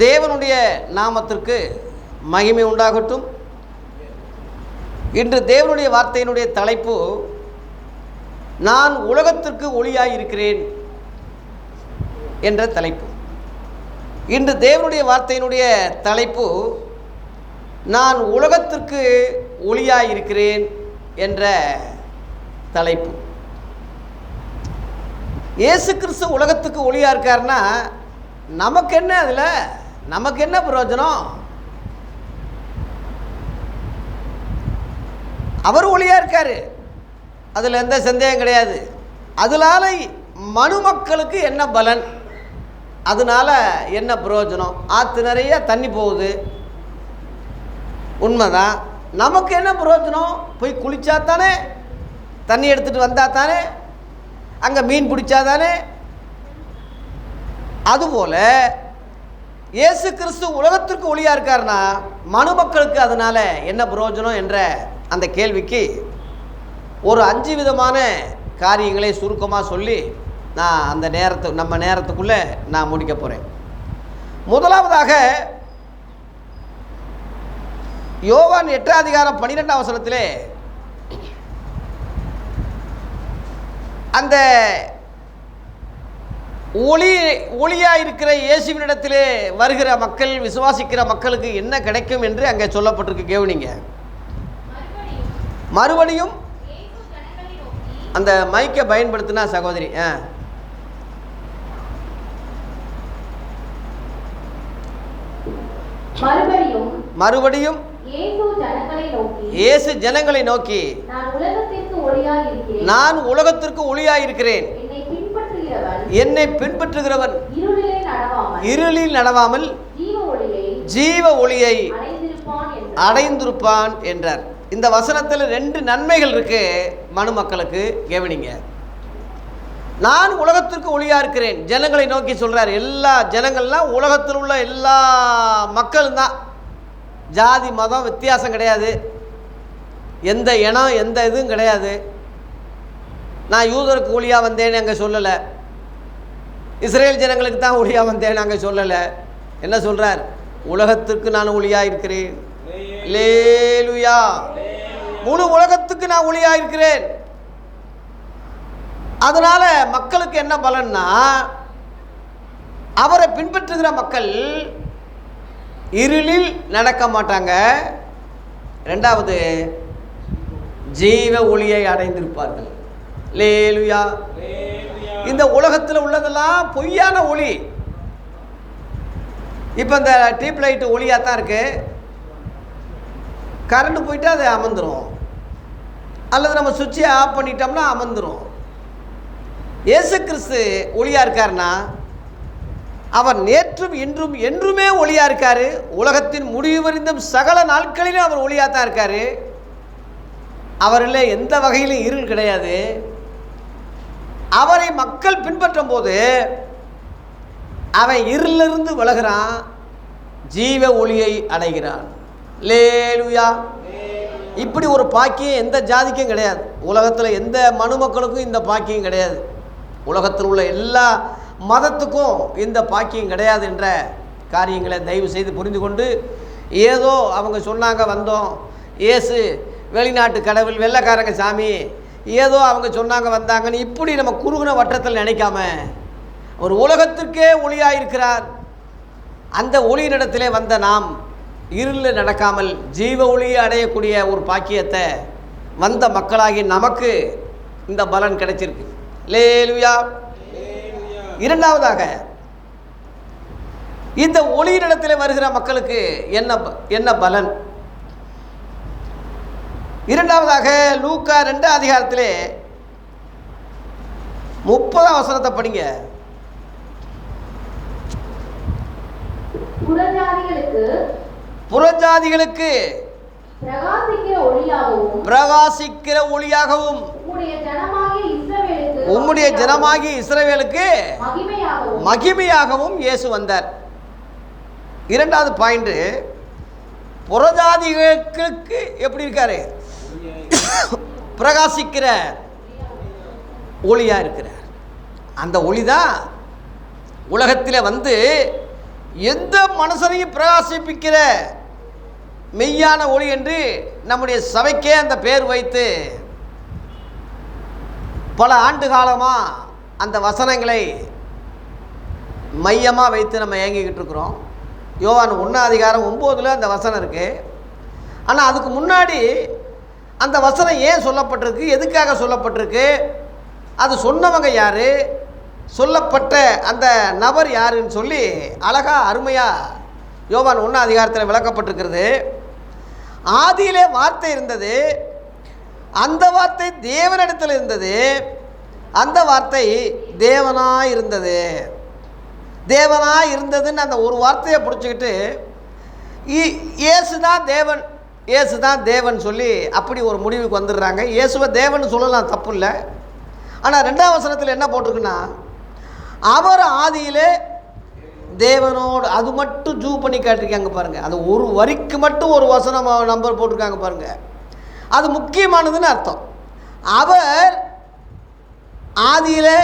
தேவனுடைய நாமத்திற்கு மகிமை உண்டாகட்டும். இன்று தேவனுடைய வார்த்தையினுடைய தலைப்பு, நான் உலகத்திற்கு ஒளியாயிருக்கிறேன் என்ற தலைப்பு. இன்று தேவனுடைய வார்த்தையினுடைய தலைப்பு, நான் உலகத்திற்கு ஒளியாயிருக்கிறேன் என்ற தலைப்பு. இயேசு கிறிஸ்து உலகத்துக்கு ஒளியாக இருக்காருன்னா நமக்கு என்ன, அதில் நமக்கு என்ன பிரயோஜனம்? அவர் ஒளியாக இருக்கார், அதில் எந்த சந்தேகம் கிடையாது. அதனால மனுமக்களுக்கு என்ன பலன், அதனால் என்ன பிரயோஜனம்? ஆற்று நிறைய தண்ணி போகுது, உண்மைதான். நமக்கு என்ன பிரயோஜனம்? போய் குளித்தா தானே, தண்ணி எடுத்துகிட்டு வந்தால் தானே, அங்கே மீன் பிடிச்சா தானே. அதுபோல் இயேசு கிறிஸ்து உலகத்திற்கு ஒளியாக இருக்காருன்னா மனுமக்களுக்கு அதனால் என்ன பிரயோஜனம் என்ற அந்த கேள்விக்கு ஒரு 5 விதமான காரியங்களை சுருக்கமாக சொல்லி நான் அந்த நம்ம நேரத்துக்குள்ளே நான் முடிக்க போகிறேன். முதலாவதாக யோவான் 8ஆம் அதிகாரம் 12ஆம் வசனத்திலே அந்த ஒளியாக இருக்கிற இயேசுவினிடத்திலே வருகிற மக்கள், விசுவாசிக்கிற மக்களுக்கு என்ன கிடைக்கும் என்று அங்கே சொல்லப்பட்டிருக்கு. கேவனிங்க. மறுபடியும் அந்த மைக்கை பயன்படுத்தினா சகோதரி, மறுபடியும் இயேசு ஜனங்களை நோக்கி, நான் உலகத்திற்கு ஒளியாயிருக்கிறேன், என்னை பின்பற்றுகிறவன் இருளில் நடவாமல் ஜீவ ஒளியை அடைந்திருப்பான் என்றார். இந்த வசனத்தில் 2 நன்மைகள் இருக்கு மனுமக்களுக்கு. கவனிங்க. நான் உலகத்திற்கு ஒளியாக இருக்கிறேன், ஜனங்களை நோக்கி சொல்கிறார். எல்லா ஜனங்கள்லாம் உலகத்தில் உள்ள எல்லா மக்களும் தான், ஜாதி மதம் வித்தியாசம் கிடையாது, எந்த இனம் எந்த இதுவும் கிடையாது. நான் யூதருக்கு ஒளியாக வந்தேன்னு அங்கே சொல்லலை, இஸ்ரேல் ஜனங்களுக்கு தான் ஒளியாக வந்தேன்னு அங்கே சொல்லலை. என்ன சொல்கிறார்? உலகத்திற்கு நான் ஒளியாக இருக்கிறேன். அல்லேலூயா. முழு உலகத்துக்கு நான் ஒளியாக இருக்கிறேன். அதனால் மக்களுக்கு என்ன பலன்னா, அவரை பின்பற்றுகிற மக்கள் இருளில் நடக்க மாட்டாங்க. 2வது, ஜீவ ஒளியை அடைந்திருப்பார்கள். அல்லேலூயா. இந்த உலகத்தில் உள்ளதெல்லாம் பொய்யான ஒளி. இப்போ இந்த டியூப் லைட்டு ஒளியாக தான் இருக்குது. கரண்ட் போயிட்டு அது அமர்ந்துடும், அல்லது நம்ம சுவிட்சை ஆஃப் பண்ணிட்டோம்னா அமர்ந்துடும். இயேசு கிறிஸ்து ஒளியாக இருக்காருன்னா அவர் நேற்றும் இன்றும் என்றுமே ஒளியாக இருக்கார். உலகத்தின் முடிவு வரைந்தும் சகல நாட்களிலும் அவர் ஒளியாக தான் இருக்கார். அவரில் எந்த வகையிலும் இருள் கிடையாது. அவரை மக்கள் பின்பற்றும் போது அவன் இருளிலிருந்து விலகிறான், ஜீவ ஒளியை அடைகிறான். அல்லேலூயா. இப்படி ஒரு பாக்கியம் எந்த ஜாதிக்கும் கிடையாது. உலகத்தில் எந்த மனுமக்களுக்கும் இந்த பாக்கியம் கிடையாது. உலகத்தில் உள்ள எல்லா மதத்துக்கும் இந்த பாக்கியம் கிடையாது என்ற காரியங்களை தயவு செய்து புரிந்து கொண்டு, ஏதோ அவங்க சொன்னாங்க வந்தோம், இயேசு வெளிநாட்டு கடவுள், வெள்ளைக்காரங்க சாமி, ஏதோ அவங்க சொன்னாங்க வந்தாங்கன்னு இப்படி நம்ம குறுகின வட்டத்தில் நினைக்காம, ஒரு உலகத்திற்கே ஒளியாக இருக்கிறார். அந்த ஒளியினிடத்திலே வந்த நாம் இருளில் நடக்காமல் ஜீவ ஒளியை அடையக்கூடிய ஒரு பாக்கியத்தை வந்த மக்களாகி நமக்கு இந்த பலன் கிடைச்சிருக்கு. அல்லேலூயா. 2வதாக, இந்த ஒளியினிடத்தில் வருகிற மக்களுக்கு என்ன பலன்? 2வதாக லூக்கா 2ஆம் அதிகாரத்திலே 30ஆம் வசனத்தை படிங்க. புறஜாதிகளுக்கு பிரகாசிக்கிற ஒளியாகவும் உம்முடைய ஜனமாகிய இஸ்ரவேலுக்கு மகிமையாகவும் இயேசு வந்தார். 2வது பாயிண்ட், புறஜாதிகளுக்கு எப்படி இருக்காரு? பிரகாசிக்கிற ஒளியாக இருக்கிறார். அந்த ஒளி தான் உலகத்தில் வந்து எந்த மனுஷனையும் பிரகாசிப்பிக்கிற மெய்யான ஒளி என்று நம்முடைய சபைக்கே அந்த பேர் வைத்து பல ஆண்டு காலமாக அந்த வசனங்களை மையமாக வைத்து நம்ம இயங்கிக்கிட்டு இருக்கிறோம். யோவான் 1:9 அந்த வசனம் இருக்குது. ஆனால் அதுக்கு முன்னாடி அந்த வசனம் ஏன் சொல்லப்பட்டிருக்கு, எதுக்காக சொல்லப்பட்டிருக்கு, அது சொன்னவங்க யார், சொல்லப்பட்ட அந்த நபர் யாருன்னு சொல்லி அழகாக அருமையாக யோவான் 1 விளக்கப்பட்டிருக்கிறது. ஆதியிலே வார்த்தை இருந்தது, அந்த வார்த்தை தேவனிடத்தில் இருந்தது, அந்த வார்த்தை தேவனாக இருந்தது. தேவனாக இருந்ததுன்னு அந்த ஒரு வார்த்தையை பிடிச்சிக்கிட்டு இயேசு தான் தேவன், இயேசு தான் தேவன் சொல்லி அப்படி ஒரு முடிவுக்கு வந்துடுறாங்க. இயேசுவை தேவன் சொல்லலாம், தப்பு இல்லை. ஆனால் 2ஆம் வசனத்தில் என்ன போட்டிருக்குன்னா, அவர் ஆதியிலே தேவனோடு, அது மட்டும் ஜூ பண்ணி காட்டிருக்காங்க பாருங்கள். அது ஒரு வரிக்கு மட்டும் ஒரு வசனம் நம்பர் போட்டிருக்காங்க பாருங்கள். அது முக்கியமானதுன்னு அர்த்தம். அவர் ஆதியிலே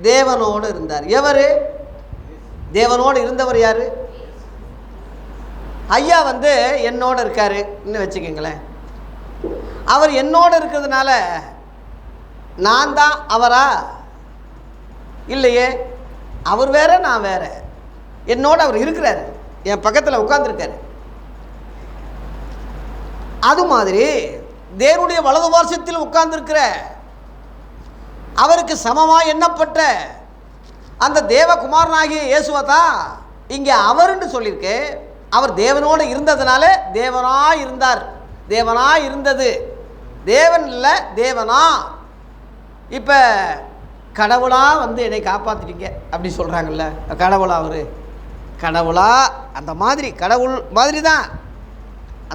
தேவனோடு இருந்தார். எவர் தேவனோடு இருந்தவர்? யார்? ஐயா என்னோடு இருக்கார் இன்னும் வச்சுக்கோங்களேன். அவர் என்னோடு இருக்கிறதுனால நான் தான் அவரா? இல்லையே, அவர் வேற, நான் வேற. என்னோடு அவர் இருக்கிறார், என் பக்கத்தில் உட்கார்ந்துருக்காரு. அது மாதிரி தேவனுடைய வலது பார்சத்தில் உட்கார்ந்துருக்கிற அவருக்கு சமமாக எண்ணப்பட்ட அந்த தேவகுமாரனாகிய இயேசுவை தான் இங்கே அவருன்னு சொல்லியிருக்கு. அவர் தேவனோடு இருந்ததுனால தேவனாக இருந்தார், தேவனாக இருந்தது. தேவன் இல்லை, தேவனா. இப்போ கடவுளாக என்னை காப்பாற்றிட்டீங்க அப்படி சொல்கிறாங்கல்ல, கடவுளா? அவர் கடவுளா? அந்த மாதிரி கடவுள் மாதிரி தான்.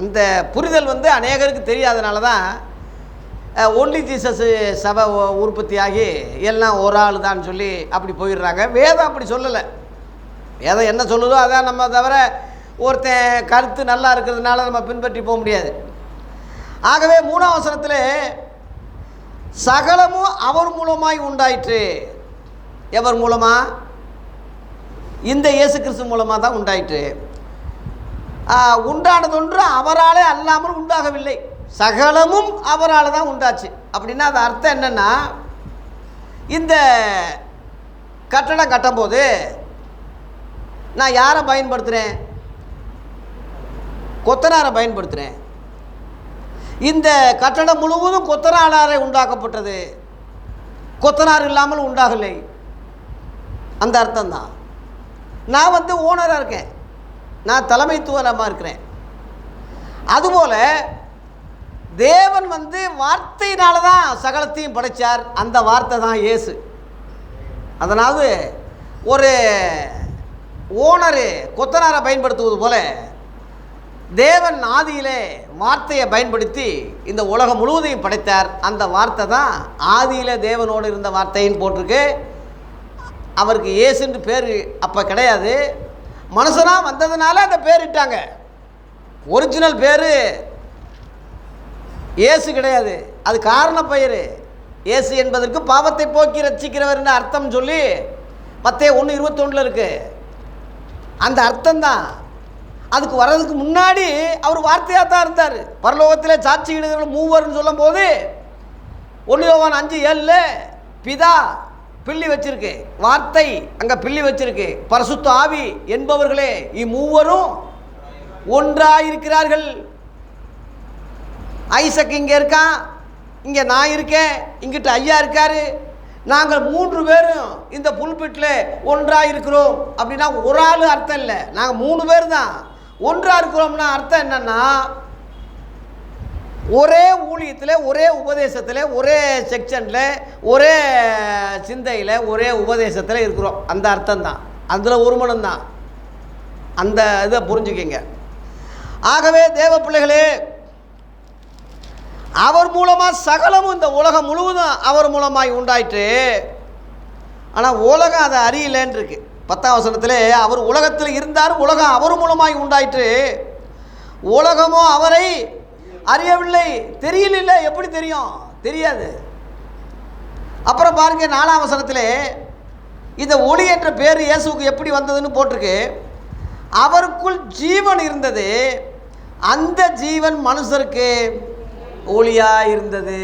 அந்த புரிதல் அநேகருக்கு தெரியாதனால தான் ஒன்லி ஜீசஸ் சபை உற்பத்தியாகி எல்லாம் ஒரு ஆள் தான் சொல்லி அப்படி போயிடுறாங்க. வேதம் அப்படி சொல்லலை. வேதம் என்ன சொல்லுதோ அதான் நம்ம தவிர ஒருத்தன் கருத்து நல்லா இருக்கிறதுனால நம்ம பின்பற்றி போக முடியாது. ஆகவே 3ஆம் வசனத்தில் சகலமும் அவர் மூலமாய் உண்டாயிற்று. எவர் மூலமாக? இந்த இயேசு கிறிஸ்து மூலமாக தான் உண்டாயிற்று. உண்டானதொன்று அவராலே அல்லாமல் உண்டாகவில்லை, சகலமும் அவரால் தான் உண்டாச்சு. அப்படின்னா அது அர்த்தம் என்னென்னா, இந்த கட்டடம் கட்டும்போது நான் யாரை பயன்படுத்துகிறேன்? கொத்தனாரை பயன்படுத்துகிறேன். இந்த கட்டடம் முழுவதும் கொத்தனாராலே உண்டாக்கப்பட்டது, கொத்தனார் இல்லாமல் உண்டாகலை. அந்த அர்த்தம்தான். நான் ஓனராக இருக்கேன், நான் தலைமைத்துவமாக இருக்கிறேன். அதுபோல் தேவன் வார்த்தையினால தான் சகலத்தையும் படைத்தார். அந்த வார்த்தை தான் இயேசு. அதனால் ஒரு ஓனரு கொத்தனாரை பயன்படுத்துவது போல தேவன் ஆதியிலே வார்த்தையை பயன்படுத்தி இந்த உலகம் முழுவதையும் படைத்தார். அந்த வார்த்தை தான் ஆதியிலே தேவனோடு இருந்த வார்த்தைன்னு போட்டிருக்கு. அவருக்கு இயேசுன்னு பேர் அப்போ கிடையாது, மனுஷனாக வந்ததுனால அந்த பேர் இட்டாங்க. ஒரிஜினல் பேர் இயேசு கிடையாது, அது காரண பெயர். இயேசு என்பதற்கு பாவத்தை போக்கி ரட்சிக்கிறவர்னு அர்த்தம் சொல்லி மத்தேயு 1:21 இருக்குது. அந்த அர்த்தம்தான். அதுக்கு வர்றதுக்கு முன்னாடி அவர் வார்த்தையாக தான் இருந்தார். பரலோகத்தில் சாட்சியிடுகிற மூவர்னு சொல்லும் போது 1 யோவான் 5:7 பிதா பில்லி வச்சிருக்கு, வார்த்தை அங்கே பில்லி வச்சிருக்கு, பரிசுத்த ஆவி என்பவர்களே இம்மூவரும் ஒன்றாயிருக்கிறார்கள். ஐசக் இங்கே இருக்கான், இங்கே நான் இருக்கேன், இங்கிட்ட ஐயா இருக்கார், நாங்கள் 3 பேரும் இந்த புல்பிட்டில் ஒன்றாக இருக்கிறோம். அப்படின்னா ஒரு ஆள் அர்த்தம் இல்லை, நாங்கள் 3 பேர் தான் ஒன்றாக இருக்கிறோம்னா அர்த்தம் என்னென்னா, ஒரே ஊழியத்தில், ஒரே உபதேசத்தில், ஒரே செக்ஷனில், ஒரே சிந்தையில், ஒரே உபதேசத்தில் இருக்கிறோம். அந்த அர்த்தம்தான், அதில் ஒரு மனம்தான். அந்த இதை புரிஞ்சுக்கிங்க. ஆகவே தேவ பிள்ளைகளே, அவர் மூலமாக சகலமும், இந்த உலகம் முழுவதும் அவர் மூலமாய் உண்டாயிற்று. ஆனால் உலகம் அதை அறியலேன்னு இருக்கு. 10ஆம் வசனத்தில் அவர் உலகத்தில் இருந்தார், உலகம் அவர் மூலமாய் உண்டாயிற்று, உலகமோ அவரை அறியவில்லை. தெரியல. எப்படி தெரியும்? தெரியாது. அப்புறம் பாருங்க 4ஆம் வசனத்தில் இந்த ஒளி என்ற பேர் இயேசுவுக்கு எப்படி வந்ததுன்னு போட்டிருக்கு. அவருக்குள் ஜீவன் இருந்தது, அந்த ஜீவன் மனுஷருக்கு ஒளியாக இருந்தது.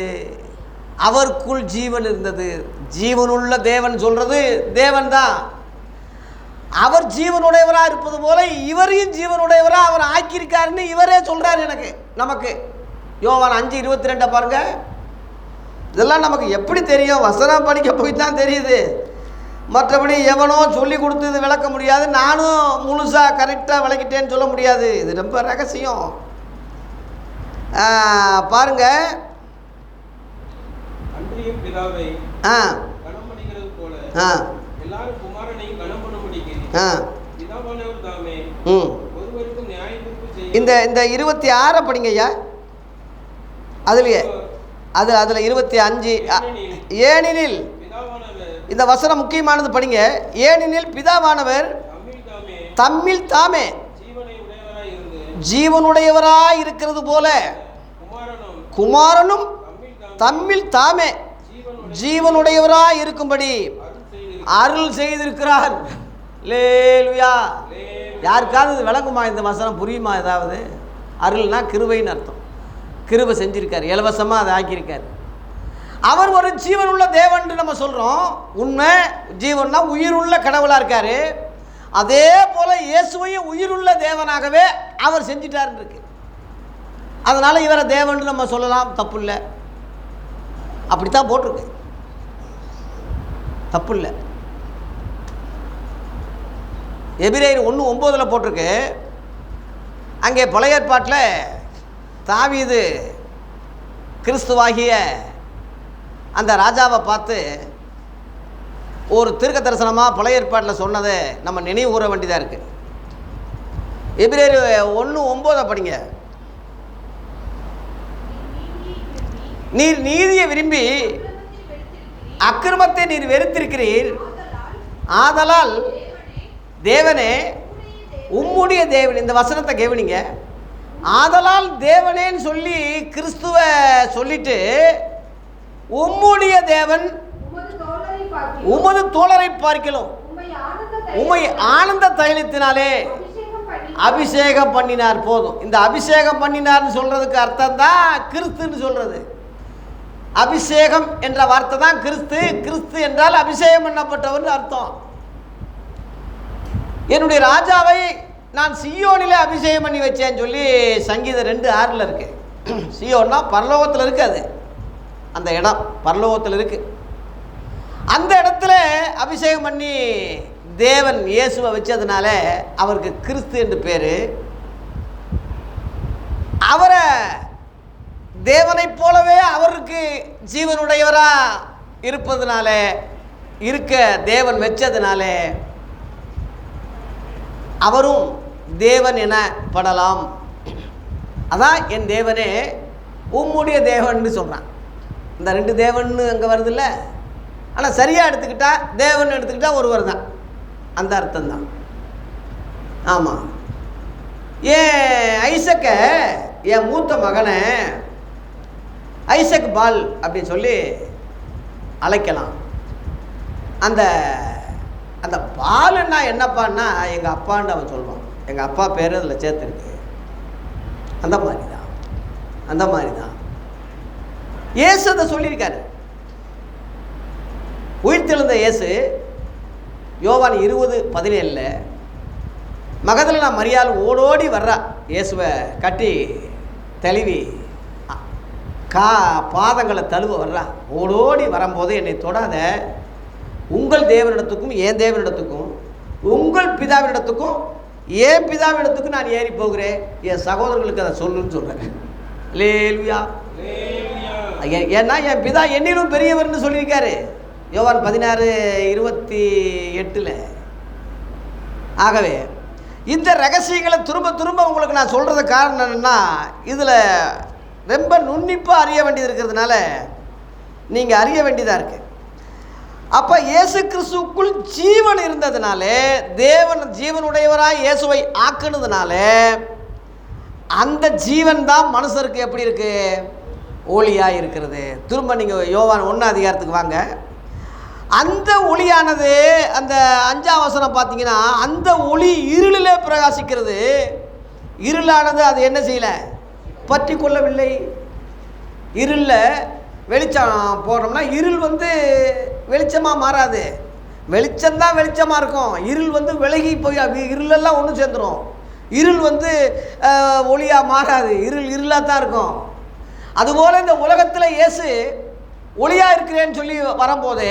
அவருக்குள் ஜீவன் இருந்தது. ஜீவனுள்ள தேவன் சொல்கிறது தேவன் தான். அவர் ஜீவனுடையவராக இருப்பது போல இவரையும் ஜீவனுடையவராக அவர் ஆக்கியிருக்காருன்னு இவரே சொல்கிறார் எனக்கு, நமக்கு. யோவான் 5:22 பாருங்க. இதெல்லாம் நமக்கு எப்படி தெரியும்? வசனம் படிக்க போய் தான் தெரியுது. மற்றபடி எவனோ சொல்லி கொடுத்து இது விளக்க முடியாது. நானும் முழுசாக கரெக்டாக விளக்கிட்டேன்னு சொல்ல முடியாது. இது ரொம்ப ரகசியம். பாருங்க. இந்த 26 படிங்க ஐயா. அதுலயே அதில் 25. ஏனெனில், இந்த வசனம் முக்கியமானது, படிங்க. ஏனெனில் பிதாவானவர் தம்மில் தாமே ஜீவனுடையவராய் இருக்கிறது போல குமாரனும் தம்மில் தாமே ஜீவனுடையவராய் இருக்கும்படி அருள் செய்திருக்கிறார். அல்லேலூயா. யாருக்காவது இது விளங்குமா? இந்த வசனம் புரியுமா? ஏதாவது? அருள்னா கிருபைன்னு அர்த்தம். கிருபை செஞ்சிருக்காரு, இலவசமாக அதை ஆக்கியிருக்காரு. அவர் ஒரு ஜீவனுள்ள தேவன் நம்ம சொல்கிறோம். உண்மை. ஜீவன்னா உயிருள்ள கடவுளாக இருக்கார். அதே போல் இயேசுவையும் உயிருள்ள தேவனாகவே அவர் செஞ்சிட்டாருன்னு இருக்கு. அதனால் இவரை தேவன் நம்ம சொல்லலாம், தப்பு இல்லை. அப்படித்தான் போட்டிருக்கு, தப்பு இல்லை. எபிரேயர் 1:9 போட்டிருக்கு. அங்கே பழைய ஏற்பாட்டில் தாவீது கிறிஸ்துவாகிய அந்த ராஜாவை பார்த்து ஒரு தீர்க்க தரிசனமாக பழைய ஏற்பாட்டில் சொன்னதை நம்ம நினைவு கூற வேண்டியதாக இருக்குது. எபிரேயர் 1:9 படிங்க. நீர் நீதியை விரும்பி அக்கிரமத்தை நீர் வெறுத்திருக்கிறீர், ஆதலால் தேவனே உம்முடைய தேவன். இந்த வசனத்தை கவனிங்க. ஆதலால் தேவனேன்னு சொல்லி கிறிஸ்துவ சொல்லிட்டு உம்முடைய தேவன் உமது தோழரை பார்க்கலாம் உம்மை ஆனந்த தைலத்தினாலே அபிஷேகம் பண்ணினார். போதும். இந்த அபிஷேகம் பண்ணினார்னு சொல்றதுக்கு அர்த்தம் தான் கிறிஸ்துன்னு சொல்றது. அபிஷேகம் என்ற வார்த்தை தான் கிறிஸ்து. கிறிஸ்து என்றால் அபிஷேகம் பண்ணப்பட்டவர் அர்த்தம். என்னுடைய ராஜாவை நான் சியோனிலே அபிஷேகம் பண்ணி வச்சேன்னு சொல்லி சங்கீதம் 2:6 இருக்கு. சியோன்னா பரலோகத்தில் இருக்கு. அது அந்த இடம் பரலோகத்தில் இருக்கு. அந்த இடத்துல அபிஷேகம் பண்ணி தேவன் இயேசுவை வச்சதுனால அவருக்கு கிறிஸ்து என்று பேர். அவரை தேவனைப் போலவே அவருக்கு ஜீவனுடையவராக இருப்பதுனால இருக்க தேவன் வச்சதுனால அவரும் தேவன் எனப்படலாம். அதான் என் தேவனே உம்முடைய தேவன் சொல்கிறான். இந்த 2 தேவன் அங்கே வருதில்ல. ஆனால் சரியாக எடுத்துக்கிட்டா, தேவன் எடுத்துக்கிட்டால் ஒருவர் தான். அந்த அர்த்தம் தான். ஆமாம். ஏன் ஐசக்க, என் மூத்த மகனை ஐசக் பால் அப்படின்னு சொல்லி அழைக்கலாம். அந்த அந்த பாலுன்னா என்னப்பான்னா எங்கள் அப்பான்னு அவன் சொல்லுவான். எங்கள் அப்பா பேர் அதில் சேர்த்துருக்கு. அந்த மாதிரி தான், அந்த மாதிரி தான் இயேசு அதை சொல்லியிருக்காரு. உயிர்த்தெழுந்த இயேசு யோவான் 20:17 மகதலேனா மரியாள் ஓடோடி வர்றா. இயேசுவை கட்டி தழுவி பாதங்களை தழுவ வர்றா. ஓடோடி வரும்போது என்னை தொடாத, உங்கள் தேவனிடத்துக்கும் என் தேவனிடத்துக்கும் உங்கள் பிதாவினிடத்துக்கும் என் பிதாவினிடத்துக்கும் நான் ஏறி போகிறேன், என் சகோதரர்களுக்கு அதை சொல்லுன்னு சொல்கிறேன். அல்லேலூயா. ஏன்னா என் பிதா என்னிலும் பெரியவர்னு சொல்லியிருக்காரு யோவான் 16:28. ஆகவே இந்த ரகசியங்களை திரும்ப திரும்ப உங்களுக்கு நான் சொல்கிறது காரணம் என்னென்னா, இதில் ரொம்ப நுண்ணிப்பாக அறிய வேண்டியது இருக்கிறதுனால நீங்கள் அறிய வேண்டியதாக இருக்குது. அப்போ இயேசு கிறிஸ்துவுக்குள் ஜீவன் இருந்ததுனால, தேவன் ஜீவனுடையவராய் இயேசுவை ஆக்குனதுனால, அந்த ஜீவன் தான் மனுஷருக்கு எப்படி இருக்குது? ஒளியாக இருக்கிறது. திரும்ப நீங்கள் யோவான் 1 அதிகாரத்துக்கு வாங்க. அந்த ஒளியானது அந்த 5ஆம் வசனம் பார்த்தீங்கன்னா, அந்த ஒளி இருளிலே பிரகாசிக்கிறது. இருளானது அது என்ன செய்யலை? பற்றி கொள்ளவில்லை. இருளில் வெளிச்சம் போடுறோம்னா இருள் வெளிச்சமாக மாறாது. வெளிச்சம்தான் வெளிச்சமாக இருக்கும். இருள் விலகி போய் இருளெல்லாம் ஒன்று சேர்ந்துடும். இருள் ஒளியாக மாறாது. இருளாக தான் இருக்கும். அதுபோல் இந்த உலகத்தில் இயேசு ஒளியாக இருக்கிறேன்னு சொல்லி வரும்போது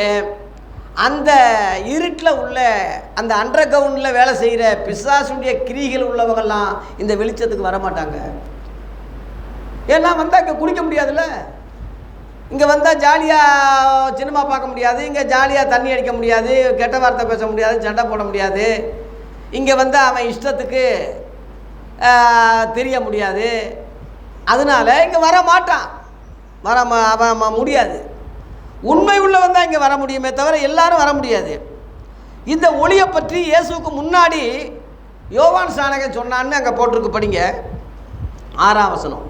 அந்த இருட்டில் உள்ள அந்த அண்டர் கிரவுண்டில் வேலை செய்கிற பிசாசுடைய கிரிகள் உள்ளவங்கெல்லாம் இந்த வெளிச்சத்துக்கு வரமாட்டாங்க. ஏன்னா வந்தால் இங்கே குடிக்க முடியாதுல்ல. இங்கே வந்தால் ஜாலியாக சினிமா பார்க்க முடியாது. இங்கே ஜாலியாக தண்ணி அடிக்க முடியாது. கெட்ட வார்த்தை பேச முடியாது. சண்டை போட முடியாது. இங்கே அவன் இஷ்டத்துக்கு தெரிய முடியாது. அதனால் இங்கே வர மாட்டான். அவன் முடியாது. உண்மை உள்ளவன் தான் இங்கே வர முடியுமே தவிர எல்லாரும் வர முடியாது. இந்த ஒளியை பற்றி இயேசுவுக்கு முன்னாடி யோவான் ஸ்நானகன் சொன்னான்னு அங்கே போட்டிருக்கு, படிங்க. 6ஆம் வசனம்.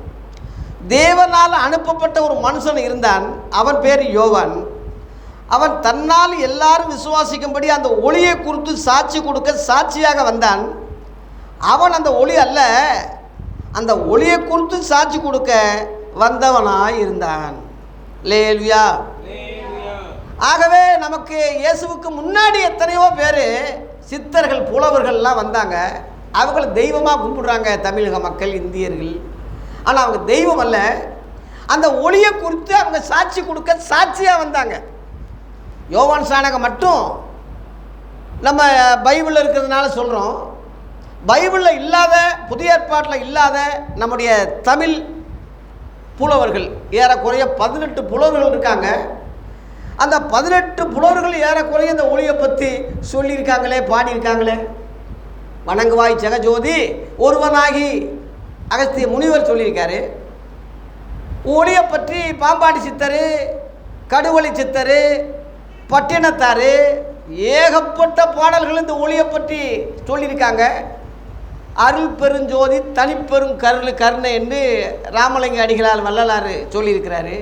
தேவனால் அனுப்பப்பட்ட ஒரு மனுஷன் இருந்தான். அவன் பேர் யோவான். அவன் தன்னால் எல்லாரும் விசுவாசிக்கும்படி அந்த ஒளியை குறித்து சாட்சி கொடுக்க சாட்சியாக வந்தான். அவன் அந்த ஒளி அல்ல, அந்த ஒளியை குறித்து சாட்சி கொடுக்க வந்தவனாய் இருந்தான். லேலுயா. ஆகவே நமக்கு இயேசுவுக்கு முன்னாடி எத்தனையோ பேர் சித்தர்கள் புலவர்கள்லாம் வந்தாங்க. அவங்கள தெய்வமாக கும்பிடுறாங்க தமிழக மக்கள், இந்தியர்கள். ஆனால் அவங்க தெய்வம் அல்ல. அந்த ஒளியை குறித்து அவங்க சாட்சி கொடுக்க சாட்சியாக வந்தாங்க. யோவான் ஸ்நானகன் மட்டும் நம்ம பைபிளில் இருக்கிறதுனால சொல்கிறோம். பைபிளில் இல்லாத, புதிய ஏற்பாட்டில் இல்லாத நம்முடைய தமிழ் புலவர்கள் ஏறக்குறைய 18 புலவர்கள் இருக்காங்க. அந்த 18 புலவர்கள் ஏறக்குறைய இந்த ஒளியை பற்றி சொல்லியிருக்காங்களே, பாடியிருக்காங்களே. வணங்குவாய் ஜெகஜோதி ஒருவனாகி அகஸ்திய முனிவர் சொல்லியிருக்காரு. ஒளியை பற்றி பாம்பாடி சித்தர், கடுவழி சித்தர், பட்டினத்தார் ஏகப்பட்ட பாடல்கள் இந்த ஒளியை பற்றி சொல்லியிருக்காங்க. அருள் பெருஞ்சோதி தனிப்பெரும் கருணை என்று ராமலிங்க அடிகளார் வள்ளலார் சொல்லியிருக்கிறாரு.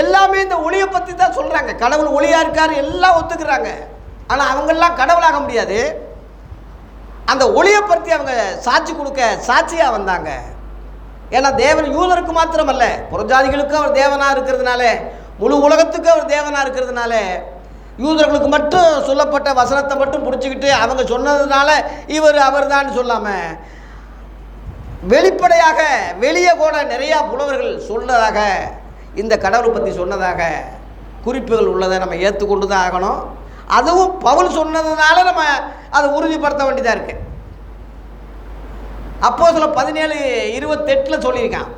எல்லாமே இந்த ஒளியை பற்றி தான் சொல்கிறாங்க. கடவுள் ஒளியாக இருக்கார் எல்லாம் ஒத்துக்கிறாங்க. ஆனால் அவங்கெல்லாம் கடவுளாக முடியாது. அந்த ஒளியை பற்றி அவங்க சாட்சி கொடுக்க சாட்சியாக வந்தாங்க. ஏன்னா தேவன் யூதருக்கு மாத்திரமல்ல, புறஜாதிகளுக்கும் அவர் தேவனாக இருக்கிறதுனால, முழு உலகத்துக்கும் அவர் தேவனாக இருக்கிறதுனால, யூதர்களுக்கு மட்டும் சொல்லப்பட்ட வசனத்தை மட்டும் பிடிச்சிக்கிட்டு அவங்க சொன்னதுனால இவர் அவர் தான் சொல்லாமல் வெளிப்படையாக வெளியே கூட நிறையா புலவர்கள் சொன்னதாக, இந்த கடவுளை பற்றி சொன்னதாக குறிப்புகள் உள்ளதை நம்ம ஏற்றுக்கொண்டு தான் ஆகணும். அதுவும் பவுல் சொன்னதுனால நம்ம அதை உறுதிப்படுத்த வேண்டியதாக இருக்கு. அப்போஸ்தலர் 17:28 சொல்லியிருக்கான்.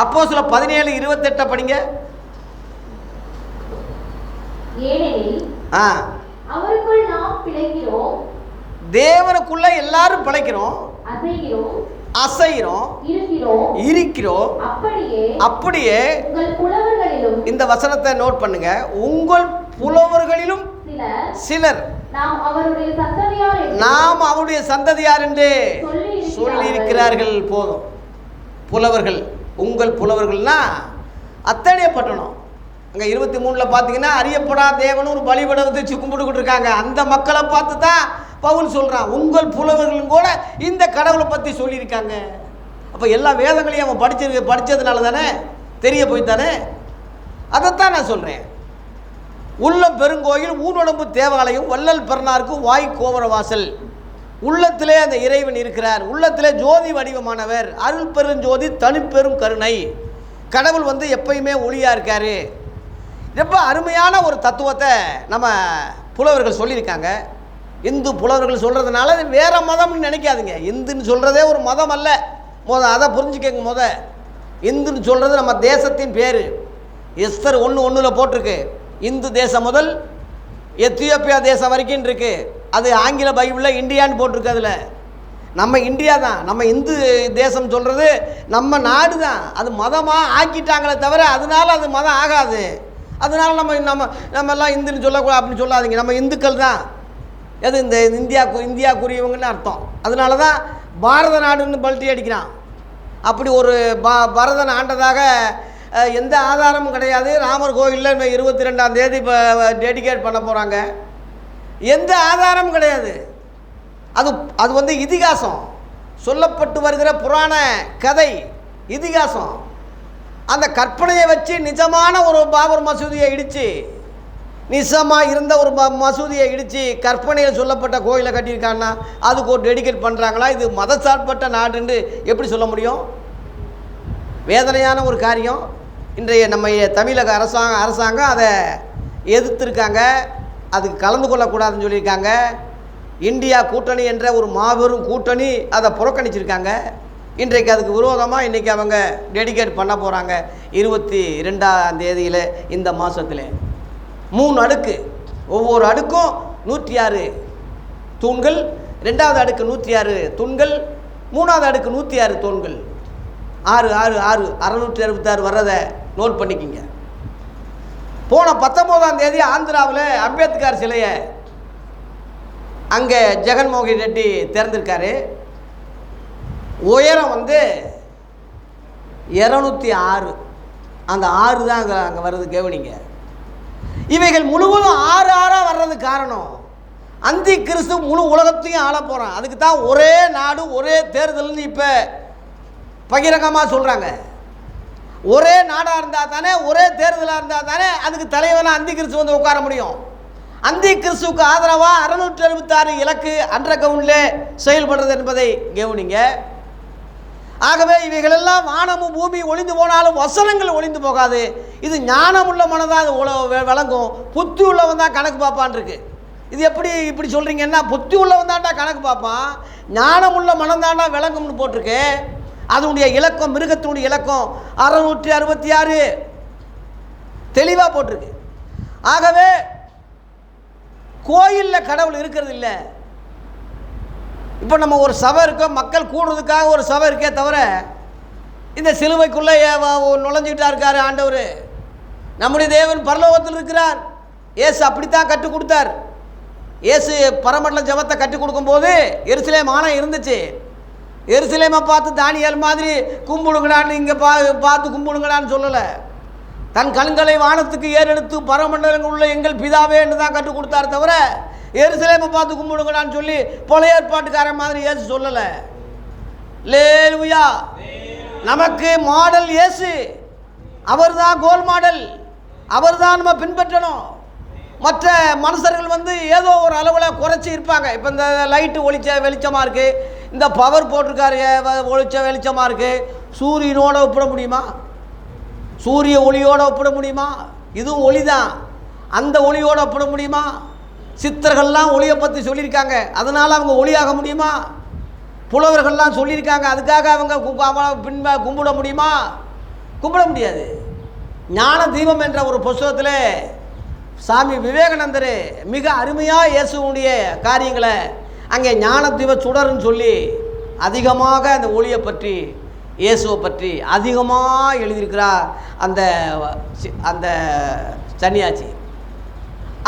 அப்போஸ்தலர் 17:28 படிங்க. அவருக்குள் நாம் பிழைக்கிறோம், தேவனுக்குள்ள எல்லாரும் பிழைக்கிறோம், அசைகிறோம், இருக்கிறோம். அப்படியே இந்த வசனத்தை நோட் பண்ணுங்க. உங்கள் புலவர்களிலும் சிலர் நாம் அவருடைய சந்ததியார் என்று சொல்லியிருக்கிறார்கள். போதும். புலவர்கள், உங்கள் புலவர்கள்னா அத்தனைய பட்டணம். அங்கே 23 பார்த்தீங்கன்னா அறியப்படாத தேவனும் ஒரு பலிபட வச்சு கும்பிட்டுக்கிட்டு இருக்காங்க. அந்த மக்களை பார்த்து தான் பவுல் சொல்கிறான், உங்கள் புலவர்களும் கூட இந்த கடவுளை பற்றி சொல்லியிருக்காங்க. அப்போ எல்லா வேதங்களையும் அவன் படித்ததுனால தானே தெரிய போய்த்தானே. அதைத்தான் நான் சொல்கிறேன். உள்ளம் பெருங்கோயில், ஊனுடம்பு தேவாலயம், வள்ளல் பெருனாருக்கு வாய் கோபுர வாசல். உள்ளத்திலே அந்த இறைவன் இருக்கிறார். உள்ளத்திலே ஜோதி வடிவமானவர், அருள் பெருஞ்சோதி தனிப்பெரும் கருணை. கடவுள் எப்பயுமே ஒளியாக இருக்கார். ரொம்ப அருமையான ஒரு தத்துவத்தை நம்ம புலவர்கள் சொல்லியிருக்காங்க. இந்து புலவர்கள் சொல்கிறதுனால வேறு மதம்னு நினைக்காதுங்க. இந்துன்னு சொல்கிறதே ஒரு மதம் அல்ல. அதை புரிஞ்சுக்கங்க. இந்துன்னு சொல்கிறது நம்ம தேசத்தின் பேர். எஸ்தர் 1:1 போட்டிருக்கு. இந்து தேசம் முதல் எத்தியோப்பியா தேசம் வரைக்கும் இருக்குது. அது ஆங்கில பைபிளில் இந்தியான்னு போட்டிருக்கு. அதில் நம்ம இந்தியா தான். நம்ம இந்து தேசம் சொல்கிறது நம்ம நாடு தான். அது மதமாக ஆக்கிட்டாங்களே தவிர அதனால அது மதம் ஆகாது. அதனால் நம்ம எல்லாம் இந்துன்னு சொல்லக்கூடாது அப்படின்னு சொல்லாதீங்க. நம்ம இந்துக்கள் தான். எது இந்த இந்தியாக்குரியவங்கன்னு அர்த்தம். அதனால தான் பாரத நாடுன்னு பல்ட்டி அடிக்கிறான். அப்படி ஒரு பரதன் ஆண்டதாக எந்த ஆதாரமும் கிடையாது. ராமர் கோயிலில் 22ஆம் தேதி இப்போ டெடிகேட் பண்ண போகிறாங்க. எந்த ஆதாரமும் கிடையாது. அது வந்து இதிகாசம், சொல்லப்பட்டு வருகிற புராண கதை, இதிகாசம். அந்த கற்பனையை வச்சு நிஜமான ஒரு பாபர் மசூதியை இடித்து, நிஜமாக இருந்த ஒரு மசூதியை இடித்து கற்பனையில் சொல்லப்பட்ட கோயிலை கட்டியிருக்காங்கன்னா அதுக்கு ஒரு டெடிகேட் பண்ணுறாங்களா? இது மதசார்பற்ற நாடுன்னு எப்படி சொல்ல முடியும்? வேதனையான ஒரு காரியம். இன்றைய நம்ம தமிழக அரசாங்கம் அதை எதிர்த்திருக்காங்க. அதுக்கு கலந்து கொள்ளக்கூடாதுன்னு சொல்லியிருக்காங்க. இந்தியா கூட்டணி என்ற ஒரு மாபெரும் கூட்டணி அதை புறக்கணிச்சிருக்காங்க. இன்றைக்கு அதுக்கு விரோதமாக இன்றைக்கி அவங்க டெடிகேட் பண்ண போகிறாங்க 22ஆம் தேதியில். இந்த மாதத்தில் 3 அடுக்கு, ஒவ்வொரு அடுக்கும் 106 தூண்கள், 2வது அடுக்கு 106 தூண்கள், 3வது அடுக்கு 106 தூண்கள், 6 6 6 666 வர்றதை நோட் பண்ணிக்கிங்க. போன 19ஆம் தேதி ஆந்திராவில் அம்பேத்கர் சிலையை அங்கே ஜெகன்மோகன் ரெட்டி திறந்திருக்காரு. உயரம் வந்து 206. அந்த 6 தான் அங்கே வர்றது. கவனிங்க, இவைகள் முழுவதும் 6 6 வர்றதுக்கு காரணம் அந்தி கிறிஸ்து முழு உலகத்தையும் ஆள போகிறான். அதுக்கு தான் ஒரே நாடு ஒரே தேர்தல்னு இப்போ பகிரங்கமாக சொல்கிறாங்க. ஒரே நாடாக இருந்தால் தானே, ஒரே தேர்தலாக இருந்தால் தானே அதுக்கு தலைவனாக அந்தி கிறிஸ்து வந்து உட்கார முடியும். அந்தி கிறிஸ்துவுக்கு ஆதரவாக 666 இலக்கு அன்ற கவுண்டிலே செயல்படுறது என்பதை கவனிங்க. ஆகவே இவைகளெல்லாம் வானமும் பூமி ஒளிந்து போனாலும் வசனங்கள் ஒளிந்து போகாது. இது ஞானமுள்ள மனதான் அது விளங்கும். புத்தி உள்ளவன் தான் கணக்கு பார்ப்பான் இருக்கு. இது எப்படி இப்படி சொல்கிறீங்கன்னா, புத்தி உள்ளவன் தான்டா கணக்கு பார்ப்பான், ஞானமுள்ள மனம் தாண்டா விளங்கும்னு போட்டிருக்கு. அதனுடைய இலக்கம், மிருகத்தினுடைய இலக்கம் 666 தெளிவாக போட்டிருக்கு. ஆகவே கோயிலில் கடவுள் இருக்கிறது இல்லை. இப்போ நம்ம ஒரு சபை இருக்கோம், மக்கள் கூடுறதுக்காக ஒரு சபை இருக்கே தவிர இந்த சிலுவைக்குள்ளே நுழைஞ்சிக்கிட்டா இருக்கார் ஆண்டவர். நம்முடைய தேவன் பரலோகத்தில் இருக்கிறார். இயேசு அப்படித்தான் கற்றுக் கொடுத்தார். இயேசு பரமண்டல ஜபத்தை கற்றுக் கொடுக்கும்போது எருசலேம் ஆணை இருந்துச்சு. எருசலேமை பார்த்து தானியேல் மாதிரி கும்பிடுங்கடான்னு இங்கே பார்த்து கும்பிடுங்கடான்னு சொல்லலை. தன் கண்களை வானத்துக்கு ஏறெடுத்து பரமண்டலங்கள் உள்ள எங்கள் பிதாவே என்று தான் கற்றுக் கொடுத்தார் தவிர எருசலேமை பார்த்து கும்பிடுங்கடான்னு சொல்லி பழைய ஏற்பாட்டுக்காரன் மாதிரி இயேசு சொல்லலை. லேலுயா, நமக்கு மாடல் இயேசு. அவர் தான் கோல் மாடல். அவர் தான் நம்ம பின்பற்றணும். மற்ற மனுஷர்கள் வந்து ஏதோ ஒரு அளவில் குறைச்சி இருப்பாங்க. இப்போ இந்த லைட்டு வெளிச்சமாக இருக்குது, இந்த பவர் போட்டிருக்காரு வெளிச்சமாக இருக்குது. சூரியனோட ஒப்பிட முடியுமா? சூரிய ஒளியோடு ஒப்பிட முடியுமா? இதுவும் ஒளி தான். அந்த ஒளியோடு ஒப்பிட முடியுமா? சித்தர்கள்லாம் ஒளியை பற்றி சொல்லியிருக்காங்க, அதனால் அவங்க ஒளியாக முடியுமா? புலவர்கள்லாம் சொல்லியிருக்காங்க, அதுக்காக அவங்க கும்பிட முடியுமா? கும்பிட முடியாது. ஞான தீபம் என்ற ஒரு புஸ்தகத்தில் சாமி விவேகானந்தர் மிக அருமையாக இயேசுடைய காரியங்களை அங்கே ஞான தீப சுடர்ன்னு சொல்லி அதிகமாக அந்த ஒளியை பற்றி, இயேசுவை பற்றி அதிகமாக எழுதியிருக்கிறார் அந்த அந்த சன்னியாச்சி.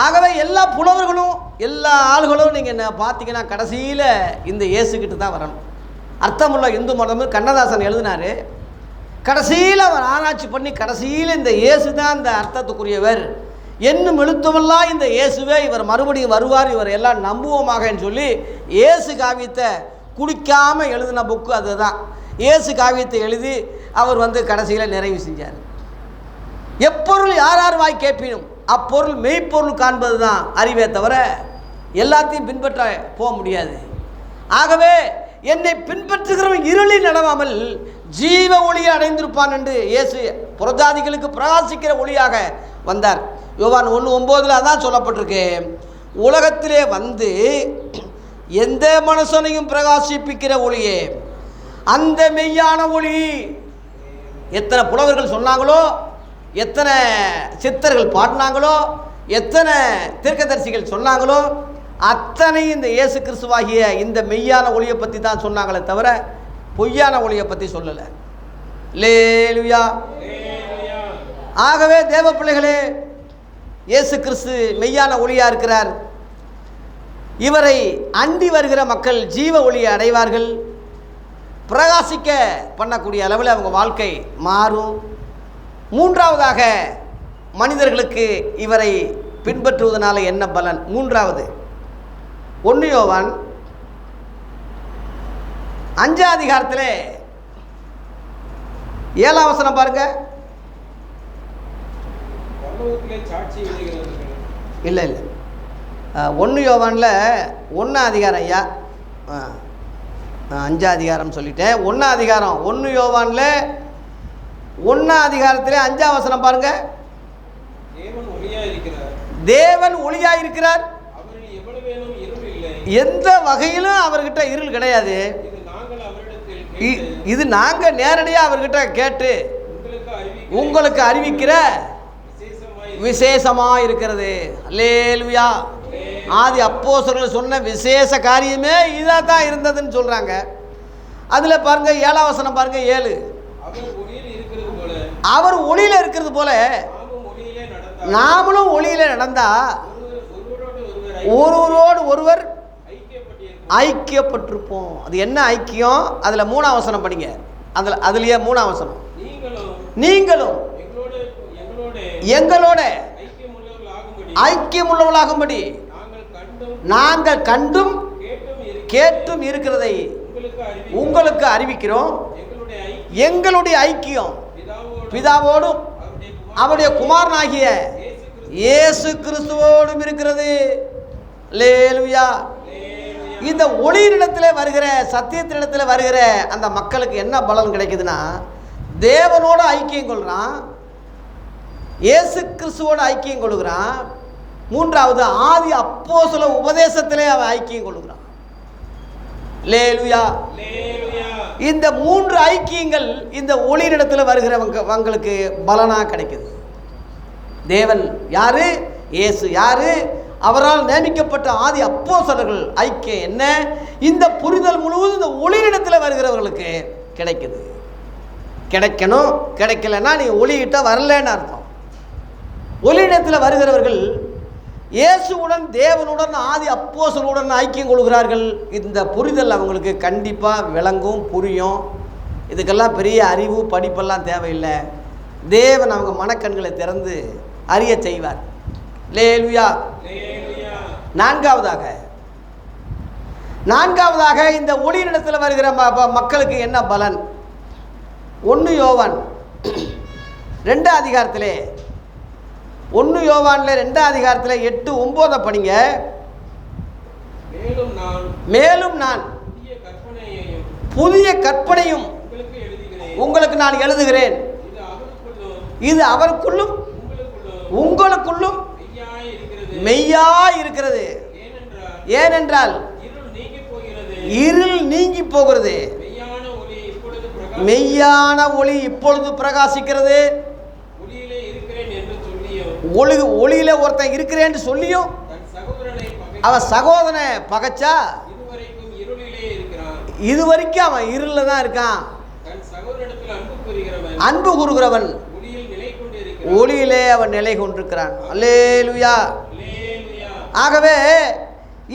ஆகவே எல்லா புலவர்களும் எல்லா ஆள்களும் நீங்கள் என்ன பார்த்தீங்கன்னா கடைசியில் இந்த இயேசுக்கிட்ட தான் வரணும். அர்த்தமுள்ள இந்து மதம் கண்ணதாசன் எழுதினார். கடைசியில் அவர் ஆராய்ச்சி பண்ணி கடைசியில் இந்த இயேசு தான் இந்த அர்த்தத்துக்குரியவர், என்னும் எழுத்தமெல்லாம் இந்த இயேசுவே, இவர் மறுபடியும் வருவார், இவர் எல்லாம் நம்புவோமாகன்னு சொல்லி இயேசு காவியத்தை குடிக்காமல் எழுதின புக்கு அதுதான். இயேசு காவியத்தை எழுதி அவர் வந்து கடைசியில் நிறைவு செஞ்சார். எப்பொருள் யார் யார் வாய் கேட்பினும் அப்பொருள் மெய்ப்பொருள் காண்பது தான் அறிவே தவிர எல்லாத்தையும் பின்பற்ற போக முடியாது. ஆகவே என்னை பின்பற்றுகிறவன் இருளில் நடவாமல் ஜீவ ஒளியை அடைந்திருப்பான் என்று இயேசு புறஜாதிகளுக்கு பிரகாசிக்கிற ஒளியாக வந்தார். யோவான் 1:9 அதான் சொல்லப்பட்டிருக்கு. உலகத்திலே வந்து எந்த மனுஷனையும் பிரகாசிப்பிக்கிற ஒளியே அந்த மெய்யான ஒளி. எத்தனை புலவர்கள் சொன்னாங்களோ, எத்தனை சித்தர்கள் பாடினாங்களோ, எத்தனை தீர்க்கதரிசிகள் சொன்னாங்களோ, அத்தனை இந்த இயேசு கிறிஸ்துவாகிய இந்த மெய்யான ஒளியை பற்றி தான் சொன்னாங்களே தவிர பொய்யான ஒளியை பற்றி சொல்லலை. லேலுயா. ஆகவே தேவ பிள்ளைகளே, இயேசு கிறிஸ்து மெய்யான ஒளியாக இருக்கிறார். இவரை அண்டி வருகிற மக்கள் ஜீவ ஒளியை அடைவார்கள். பிரகாசிக்க பண்ணக்கூடிய அளவில் அவங்க வாழ்க்கை மாறும். மூன்றாவதாக மனிதர்களுக்கு இவரை பின்பற்றுவதனால என்ன பலன்? மூன்றாவது 1 யோவான் 5ஆம் அதிகாரத்தில் 7ஆம் வசனம் பாருங்க. இல்லை 1 யோவானில் 1ஆம் அதிகாரம். ஐயா 5ஆம் அதிகாரம் சொல்லிட்டேன். 1ஆம் அதிகாரம் 1 யோவானில் 1ஆம் அதிகாரத்தில் 5ஆம் வசனம் பாருங்க. தேவன் ஒளியாய் இருக்கிறார், எந்த வகையிலும் அவர்கிட்ட இருள் கிடையாது. இது நாங்கள் நேரடியாக அவர்கிட்ட கேட்டு உங்களுக்கு அறிவிக்கிற விசேஷமாக இருக்கிறது. அல்லேலூயா. ஆதி அப்போஸ்தலர்கள் சொன்ன விசேஷ காரியமே இதாக தான் இருந்ததுன்னு சொல்கிறாங்க. அதில் பாருங்க 7ஆம் வசனம் பாருங்க. 7 அவர் ஒளியில் இருக்கிறது போல நாமளும் ஒளியில் நடந்தா ஒருவரோடு ஒருவர் ஐக்கியப்பட்டிருப்போம். அது என்ன ஐக்கியம்? அதில் 3ஆம் வசனம் படிங்க. அதுலயே 3ஆம் வசனம். நீங்களும் எங்களோட ஐக்கியமுள்ளவர்களாகும்படி நாங்கள் கண்டும் கேட்டும் இருக்கிறதை உங்களுக்கு அறிவிக்கிறோம். எங்களுடைய ஐக்கியம் பிதாவோடும் அவருடைய குமாரனாகிய இயேசு கிறிஸ்துவோடும் இருக்கிறது. அல்லேலூயா. இந்த ஒளியினிடத்தில் வருகிற சத்தியத்தினிடத்தில் வருகிற அந்த மக்களுக்கு என்ன பலன் கிடைக்குதுன்னா, தேவனோட ஐக்கியம் கொள்கிறான், இயேசு கிறிஸ்துவோட ஐக்கியம் கொள்கிறான். மூன்றாவது ஆதி அப்போஸ்தல உபதேசத்திலே அவன் ஐக்கியம் கொள்கிறான். அல்லேலூயா. இந்த 3 ஐக்கியங்கள் இந்த ஒளியினிடத்தில் வருகிறவங்களுக்கு பலனாக கிடைக்குது. தேவன் யாரு? இயேசு யாரு? அவரால் நியமிக்கப்பட்ட ஆதி அப்போஸ்தலர்கள் ஐக்கியம் என்ன? இந்த புரிதல் முழுவதும் இந்த ஒளியினிடத்தில் வருகிறவர்களுக்கு கிடைக்குது. கிடைக்கணும். கிடைக்கலன்னா நீ ஒளியிட்ட வரலன்னு அர்த்தம். ஒளியிடத்தில் வருகிறவர்கள் இயேசுவுடன் தேவனுடன் ஆதி அப்போஸ்தலருடன் ஐக்கியம் கொள்கிறார்கள். இந்த புரிதல் அவங்களுக்கு கண்டிப்பாக விளங்கும், புரியும். இதுக்கெல்லாம் பெரிய அறிவு படிப்பெல்லாம் தேவையில்லை. தேவன் அவங்க மனக்கண்களை திறந்து அறிய செய்வார். அல்லேலூயா. நான்காவதாக இந்த ஒளியினிடத்தில் வருகிற மக்களுக்கு என்ன பலன்? 1 யோவான் 2ஆம் அதிகாரத்திலே 1 யோவானில் 2ஆம் அதிகாரத்தில் 8, 9 படிங்க. மேலும் நான் புதிய கற்பனையும் உங்களுக்கு நான் எழுதுகிறேன். இது அவருக்குள்ளும் உங்களுக்குள்ளும் மெய்யாய் இருக்கிறது. ஏனென்றால் இருள் நீங்கி போகிறது, மெய்யான ஒளி இப்பொழுது பிரகாசிக்கிறது. ஒளியில ஒருத்தன் இருக்கிறேன்னு சொல்லியும் அவன் சகோதரனை பகைச்சா இதுவரைக்கும் அவன் இருளில் தான் இருக்கான். அன்பு கூறுகிறவன் ஒளியிலே அவன் நிலை கொண்டிருக்கிறான். அல்லேலூயா. ஆகவே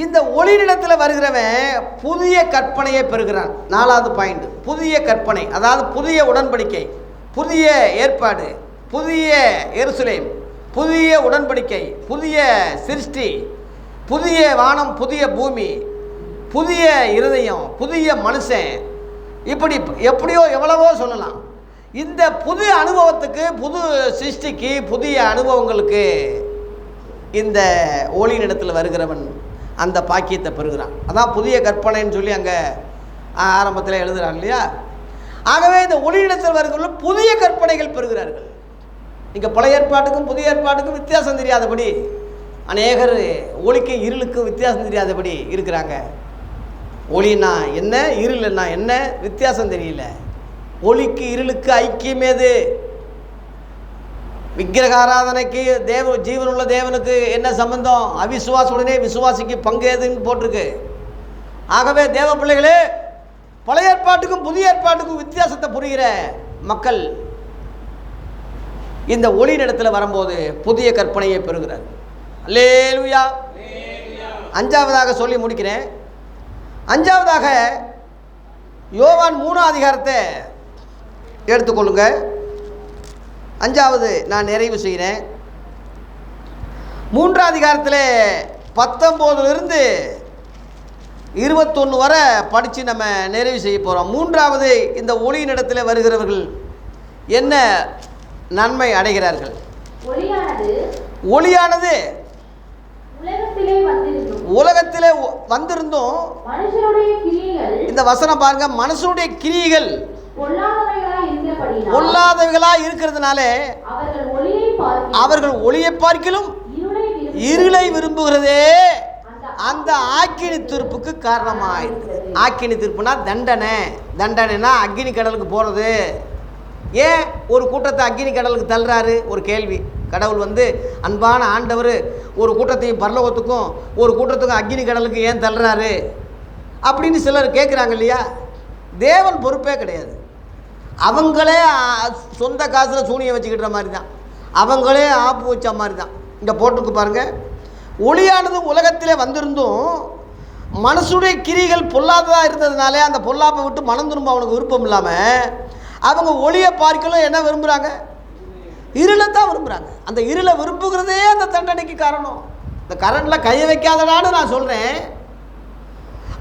இந்த ஒளி நிலத்தில் வருகிறவன் புதிய கற்பனையை பெறுகிறான். 4வது பாயிண்ட், புதிய கற்பனை. அதாவது புதிய உடன்படிக்கை, புதிய ஏற்பாடு, புதிய எருசலேம், புதிய உடன்படிக்கை, புதிய சிருஷ்டி, புதிய வானம், புதிய பூமி, புதிய இருதயம், புதிய மனுஷன், இப்படி எப்படியோ எவ்வளவோ சொல்லலாம். இந்த புது அனுபவத்துக்கு, புது சிருஷ்டிக்கு, புதிய அனுபவங்களுக்கு இந்த ஒளியினிடத்தில் வருகிறவன் அந்த பாக்கியத்தை பெறுகிறான். அதான் புதிய கற்பனைன்னு சொல்லி அங்கே ஆரம்பத்தில் எழுதுகிறாங்க இல்லையா? ஆகவே இந்த ஒளியினிடத்தில் வருகிறவர்கள் புதிய கற்பனைகள் பெறுகிறார்கள். இங்கே பழைய ஏற்பாட்டுக்கும் புதிய ஏற்பாட்டுக்கும் வித்தியாசம் தெரியாதபடி அநேகர் ஒளிக்கும் இருளுக்கும் வித்தியாசம் தெரியாதபடி இருக்கிறாங்க. ஒளின்னா என்ன, இருள்னா என்ன வித்தியாசம் தெரியல. ஒளிக்கு இருளுக்கு ஐக்கியமேது? விக்கிரக ஆராதனைக்கு ஜீவனுள்ள தேவனுக்கு என்ன சம்பந்தம்? அவிசுவாசுடனே விசுவாசிக்கு பங்கு ஏதுன்னு போட்டிருக்கு. ஆகவே தேவ பிள்ளைகளே, பழைய ஏற்பாட்டுக்கும் புதிய ஏற்பாட்டுக்கும் வித்தியாசத்தை புரிகிற மக்கள் இந்த ஒளி இடத்துல வரும்போது புதிய கற்பனையை பெறுகிறார். அல்லேலூயா. 5வதாக சொல்லி முடிக்கிறேன். 5வதாக யோவான் 3ஆம் அதிகாரத்தை எடுத்துக்கொள்ளுங்க. 5வது நான் நிறைவு செய்கிறேன். 3ஆம் அதிகாரத்தில் 19 21 வரை படித்து நம்ம நிறைவு செய்ய போகிறோம். 3வது, இந்த ஒளியினிடத்தில் வருகிறவர்கள் என்ன நன்மை அடைகிறார்கள்? ஒளியானது உலகத்திலே வந்திருந்தும், இந்த வசனம் பாருங்க, மனுஷனுடைய கிரியைகள் பொல்லாதவைகளாய் இருக்கிறதுனால அவர்கள் ஒளியை பார்க்கிலும் இருளை விரும்புகிறதே அந்த ஆக்கினி தீர்ப்புக்கு காரணமாயிருக்கு. ஆக்கினி தீர்ப்புனா தண்டனைனா அக்கினி கடலுக்கு போகிறது. ஏன் ஒரு கூட்டத்தை அக்கினி கடலுக்கு தள்ளுறாரு? ஒரு கேள்வி. கடவுள் அன்பான ஆண்டவர் ஒரு கூட்டத்தையும் பரலோகத்துக்கும் ஒரு கூட்டத்துக்கும் அக்கினி கடலுக்கு ஏன் தள்ளுறாரு அப்படின்னு சிலர் கேட்குறாங்க இல்லையா? தேவன் பொறுப்பே கிடையாது. அவங்களே சொந்த காசில் சூனியை வச்சுக்கிட்ட மாதிரி தான், அவங்களே ஆப்பு வச்ச மாதிரி தான். இந்த போட்டுக்கு பாருங்கள், ஒளியானது உலகத்திலே வந்திருந்தும் மனசுடைய கிரிகள் பொல்லாததாக இருந்ததுனாலே அந்த பொல்லாப்பை விட்டு மனம் திரும்ப அவனுக்கு விருப்பம் இல்லாமல் அவங்க ஒளியை பார்க்கலும் என்ன விரும்புகிறாங்க? இருளை தான் விரும்புகிறாங்க. அந்த இருளை விரும்புகிறதே அந்த தண்டனைக்கு காரணம். இந்த கரண்டில் கையை வைக்காதடான்னு நான் சொல்கிறேன்.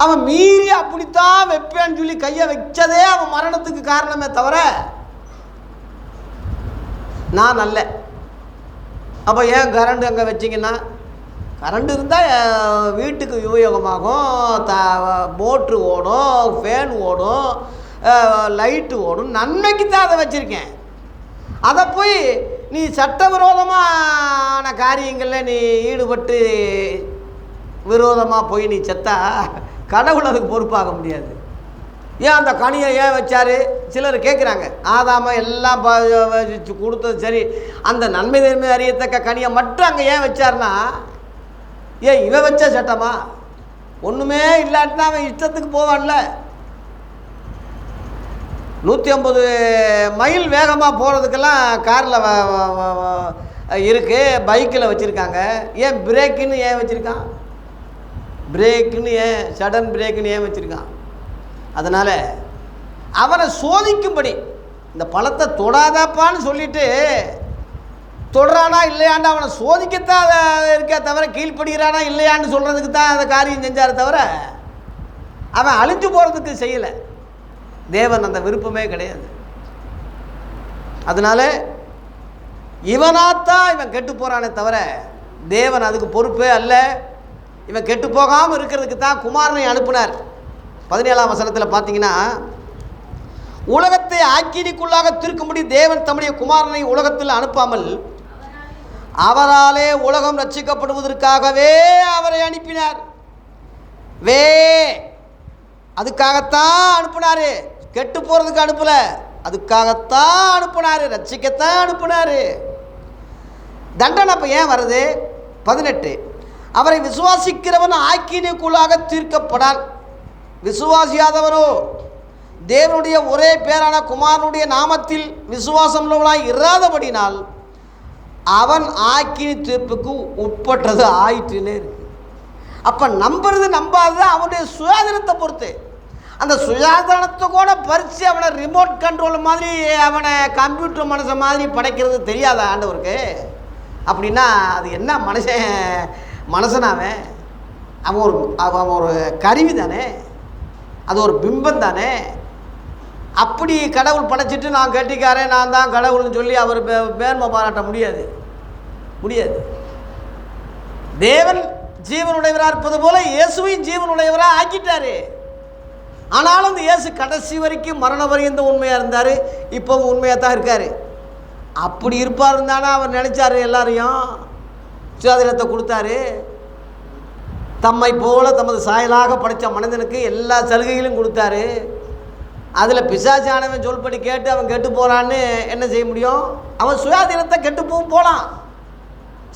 அவன் மீறி அப்படித்தான் வைப்பேன்னு சொல்லி கையை வச்சதே அவன் மரணத்துக்கு காரணமே தவிர நான் அல்ல. அப்போ ஏன் கரண்ட் அங்கே வச்சிங்கன்னா, கரண்ட் இருந்தால் வீட்டுக்கு உபயோகமாகும், மோட்ரு ஓடும், ஃபேன் ஓடும், லைட்டு ஓடும், நன்மைக்கு தான் அதை வச்சுருக்கேன். அதை போய் நீ சட்டவிரோதமான காரியங்களில் நீ ஈடுபட்டு விரோதமாக போய் நீ செத்தா கடவுள் அதுக்கு பொறுப்பாக முடியாது. ஏன் அந்த கனியை ஏன் வச்சார்? சிலர் கேட்குறாங்க. ஆதாம எல்லாம் கொடுத்தது சரி, அந்த நன்மை தன்மை அறியத்தக்க கனியை மட்டும் அங்கே ஏன் வச்சார்னா, ஏன் இவன் வச்ச சட்டமா? ஒன்றுமே இல்லாட்டினா அவன் இஷ்டத்துக்கு போவான்ல. 150 மைல் வேகமாக போகிறதுக்கெல்லாம் காரில் இருக்குது, பைக்கில் வச்சுருக்காங்க. ஏன் பிரேக்குன்னு ஏன் வச்சுருக்கான்? பிரேக்குன்னு ஏன் சடன் பிரேக்குன்னு ஏன் வச்சுருக்கான்? அதனால் அவனை சோதிக்கும்படி, இந்த பழத்தை தொடாதாப்பான்னு சொல்லிட்டு தொடுறானா இல்லையான்னு அவனை சோதிக்கத்தான் இருக்கே தவிர, கீழ்ப்படுகிறானா இல்லையான்னு சொல்கிறதுக்கு தான் அந்த காரியம் செஞ்சார் தவிர அவன் அழிஞ்சு போகிறதுக்கு செய்யலை. தேவன் அந்த விருப்பமே கிடையாது. அதனால் இவனாத்தான் இவன் கெட்டு போகிறானே தவிர தேவன் அதுக்கு பொறுப்பே அல்ல. இவன் கெட்டு போகாமல் இருக்கிறதுக்கு தான் குமாரனை அனுப்பினார். 17ஆம் வசனத்தில் பார்த்தீங்கன்னா, உலகத்தை ஆக்கினிக்குள்ளாக தீர்க்கும்படி தேவன் தம்முடைய குமாரனை உலகத்தில் அனுப்பாமல் அவராலே உலகம் ரட்சிக்கப்படுவதற்காகவே அவரை அனுப்பினார். அதுக்காகத்தான் அனுப்பினார். கெட்டு போகிறதுக்கு அனுப்பல, அதுக்காகத்தான் அனுப்பினார், ரட்சிக்கத்தான் அனுப்பினார். தண்டனை அப்போ ஏன் வருது? 18, அவரை விசுவாசிக்கிறவன் ஆக்கினிக்குள்ளாக தீர்க்கப்படான், விசுவாசியாதவரோ தேவனுடைய ஒரே பேரான குமாரனுடைய நாமத்தில் விசுவாசம் உள்ளவனாய் இராதபடினால் அவன் ஆக்கினி தீர்ப்புக்கு உட்பட்டது ஆயிற்றுன்னே இருக்கு. அப்போ நம்புறது நம்பாதது அவனுடைய சுயாதீனத்தை பொறுத்து. அந்த சுயாதீனத்தை கூட பறித்து அவனை ரிமோட் கண்ட்ரோல் மாதிரி, அவனை கம்ப்யூட்டர் மனுஷன் மாதிரி படைக்கிறது தெரியாத ஆண்டவருக்கு. அப்படின்னா அது என்ன மனுஷனாவே? அவன் ஒரு கருவி தானே, அது ஒரு பிம்பம் தானே. அப்படி கடவுள் படைச்சிட்டு நான் கட்டிக்காரன், நான் தான் கடவுள்னு சொல்லி அவர் மேன்மை பாராட்ட முடியாது. தேவன் ஜீவனுடையவராக இருப்பது போல இயேசுவையும் ஜீவனுடையவராக ஆக்கிட்டாரு. ஆனாலும் இந்த இயேசு கடைசி வரைக்கும் மரண வரையும் உண்மையாக இருந்தார், இப்போ உண்மையாக தான் இருக்கார். அப்படி இருப்பார் தானே அவர் நினைச்சாரு, எல்லாரையும் சுயாதீனத்தை கொடுத்தாரு. தம்மை போல தமது சாயலாக படைத்த மனிதனுக்கு எல்லா சலுகைகளும் கொடுத்தாரு. அதில் பிசாசானவன் சொல்படி கேட்டு அவன் கெட்டு போகிறான்னு என்ன செய்ய முடியும்? அவன் சுயாதீனத்தை கெட்டு போகலாம்.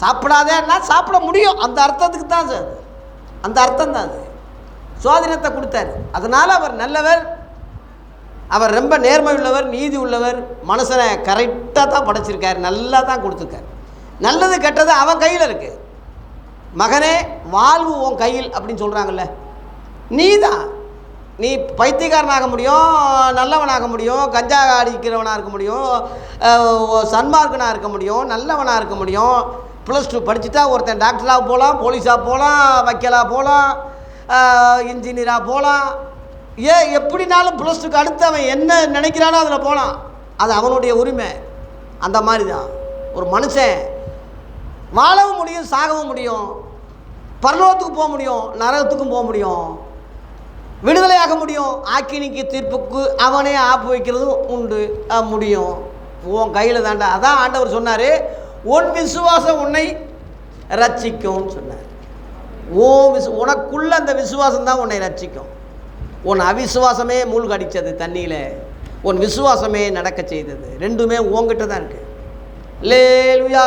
சாப்பிடாதேன்னா சாப்பிட முடியும். அந்த அர்த்தத்துக்கு தான் சார், அந்த அர்த்தம் தான் அது. சுயாதீனத்தை கொடுத்தாரு. அதனால் அவர் நல்லவர், அவர் ரொம்ப நேர்மை உள்ளவர், நீதி உள்ளவர். மனுஷனை கரெக்டாக தான் படைச்சிருக்கார், நல்லா தான் கொடுத்துருக்கார். நல்லது கெட்டது அவன் கையில் இருக்குது. மகனே வாழ்வு உன் கையில் அப்படின்னு சொல்கிறாங்கல்ல, நீ தான் நீ பைத்தியக்காரனாக முடியும், நல்லவனாக முடியும், கஞ்சா அடிக்கிறவனாக இருக்க முடியும், சன்மார்க்கனாக இருக்க முடியும், நல்லவனாக இருக்க முடியும். +2 படிச்சுட்டா ஒருத்தன் டாக்டராக போகலாம், போலீஸாக போகலாம், வக்கீலாக போகலாம், இன்ஜினியராக போகலாம். எப்படினாலும் +2க்கு அடுத்து அவன் என்ன நினைக்கிறானோ அதில் போகலாம். அது அவனுடைய உரிமை. அந்த மாதிரி தான் ஒரு மனுஷன் வாழவும் முடியும், சாகவும் முடியும், பரலோகத்துக்கு போக முடியும், நரகத்துக்கும் போக முடியும், விடுதலையாக முடியும், ஆக்கினிக்கு தீர்ப்புக்கு அவனே ஆப்பு வைக்கிறதும் உண்டு, முடியும். உன் கையில் தாண்டா. அதான் ஆண்டவர் சொன்னார், உன் விசுவாசம் உன்னை ரட்சிக்கும்னு சொன்னார். உனக்குள்ள அந்த விசுவாசம் தான் உன்னை ரட்சிக்கும். உன் அவிசுவாசமே மூழ்கடித்தது தண்ணியில், உன் விசுவாசமே நடக்க செய்தது. ரெண்டுமே உங்ககிட்ட தான் இருக்கு. அல்லேலூயா.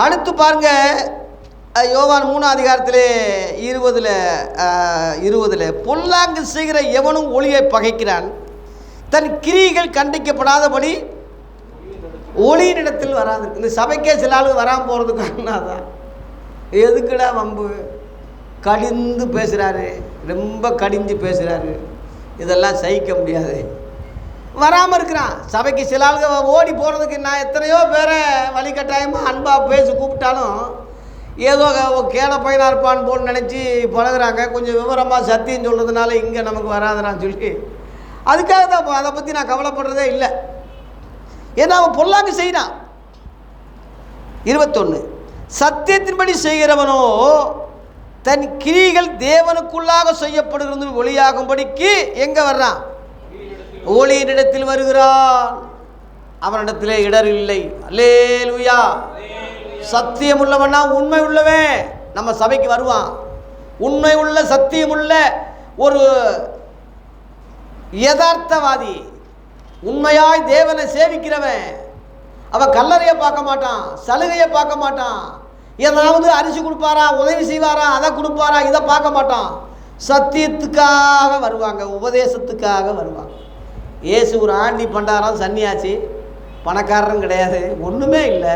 அடுத்து பாருங்க, யோவான் 3ஆம் அதிகாரத்திலே 20 பொல்லாங்கு செய்கிற எவனும் ஒளியை பகைக்கிறான், தன் கிரியைகள் கண்டிக்கப்படாதபடி ஒளியினிடத்தில் வராது. இந்த சபைக்கே சில ஆள் வராமல் போகிறதுக்கான தான். எதுக்குடா வம்பு? கடிந்து பேசுகிறாரு, ரொம்ப கடிஞ்சு பேசுகிறாரு, இதெல்லாம் சகிக்க முடியாது. வராமல் இருக்கிறான் சபைக்கு. சில ஆளுங்க ஓடி போகிறதுக்கு நான் எத்தனையோ பேரை வழிகட்டாயமாக அன்பாக பேசி கூப்பிட்டாலும் ஏதோ கேள பையனாக இருப்பான்னு போல் நினச்சி பழகுறாங்க. கொஞ்சம் விவரமாக சத்தியம் சொல்கிறதுனால இங்கே நமக்கு வராதுன்னு சொல்லி அதுக்காக தான் அதை பற்றி நான் கவலைப்படுறதே இல்லை. ஏன்னா அவன் பொல்லாங்கு செய்கிறான். 21 சத்தியத்தின்படி செய்கிறவனோ தன் கிரிகள் தேவனுக்குள்ளாக செய்யப்படுகிறது ஒளியாகும்படிக்கு எங்கே வர்றான்? ஒளியினிடத்தில் வருகிறான். அவனிடத்திலே இடர் இல்லை. அல்லேலூயா. சத்தியம் உள்ளவனா உண்மை உள்ளவன் நம்ம சபைக்கு வருவான். உண்மை உள்ள சத்தியம் உள்ள ஒரு யதார்த்தவாதி, உண்மையாய் தேவனை சேவிக்கிறவன். அவன் கல்லறையை பார்க்க மாட்டான், சலுகையை பார்க்க மாட்டான், ஏதாவது அரிசி கொடுப்பாரா, உதவி செய்வாரா, அதை கொடுப்பாரா, இதை பார்க்க மாட்டான். சத்தியத்துக்காக வருவாங்க, உபதேசத்துக்காக வருவாங்க. இயேசு ஒரு ஆண்டி பண்டாரம், சன்னியாசி, பணக்காரரும் கிடையாது, ஒன்றுமே இல்லை.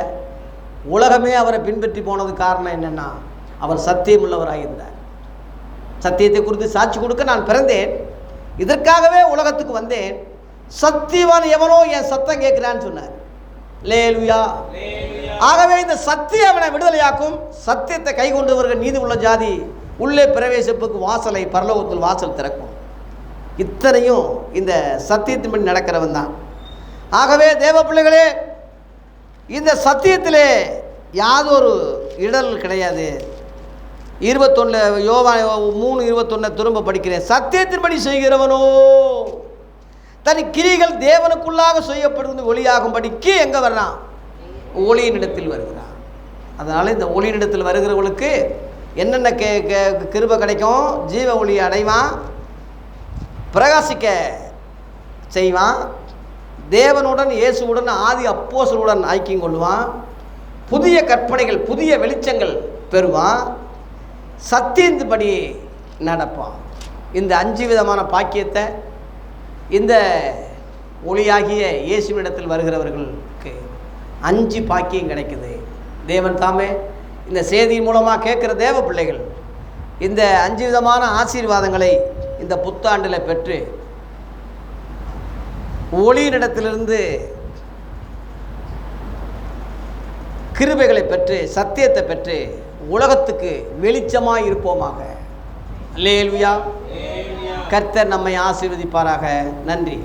உலகமே அவரை பின்பற்றி போனது காரணம் என்னென்னா அவர் சத்தியம் உள்ளவராக இருந்தார். சத்தியத்தை குறித்து சாட்சி கொடுக்க நான் பிறந்தேன், இதற்காகவே உலகத்துக்கு வந்தேன். சத்தியவான் எவனோ என் சத்தம் கேட்கிறான்னு சொன்னார். அல்லேலூயா. ஆகவே இந்த சத்தியம் அவனை விடுதலையாக்கும். சத்தியத்தை கை கொண்டவர்கள் நீதி உள்ள ஜாதி உள்ளே பிரவேசிப்புக்கு வாசலை பரலோகத்தில் வாசல் திறக்கும். இத்தனையும் இந்த சத்தியத்தின்படி நடக்கிறவன் தான். ஆகவே தேவ பிள்ளைகளே, இந்த சத்தியத்திலே யாதொரு இடல் கிடையாது. 21 யோவான் 3:21 திரும்ப படிக்கிறேன். சத்தியத்தின்படி செய்கிறவனோ தன் கிரிகள் தேவனுக்குள்ளாக செய்யப்படுவது ஒளியாகும்படிக்கு எங்கே வர்றான்? ஒளியினிடத்தில் வருகிறான். அதனால் இந்த ஒளியினிடத்தில் வருகிறவர்களுக்கு என்னென்ன கிருபை கிடைக்கும்? ஜீவ ஒளியை அடைவான், பிரகாசிக்க செய்வான், தேவனுடன் இயேசுவுடன் ஆதி அப்போஸ்தலருடன் ஐக்கியம் கொள்வான், புதிய கற்பனைகள் புதிய வெளிச்சங்கள் பெறுவான், சத்தியத்தின்படி நடப்பான். இந்த 5 விதமான பாக்கியத்தை இந்த ஒளியாகிய இயேசுவினிடத்தில் வருகிறவர்களுக்கு 5 பாக்கியம் கிடைக்குது. தேவன் தாமே இந்த செய்தியின் மூலமாக கேட்குற தேவ பிள்ளைகள் இந்த 5 விதமான ஆசீர்வாதங்களை இந்த புத்தாண்டில் பெற்று ஒளியினிடத்திலிருந்து கிருபைகளை பெற்று சத்தியத்தை பெற்று உலகத்துக்கு வெளிச்சமாய் இருப்போமாக. அல்லேலூயா. கர்த்தர் நம்மை ஆசீர்வதிப்பாராக. நன்றி.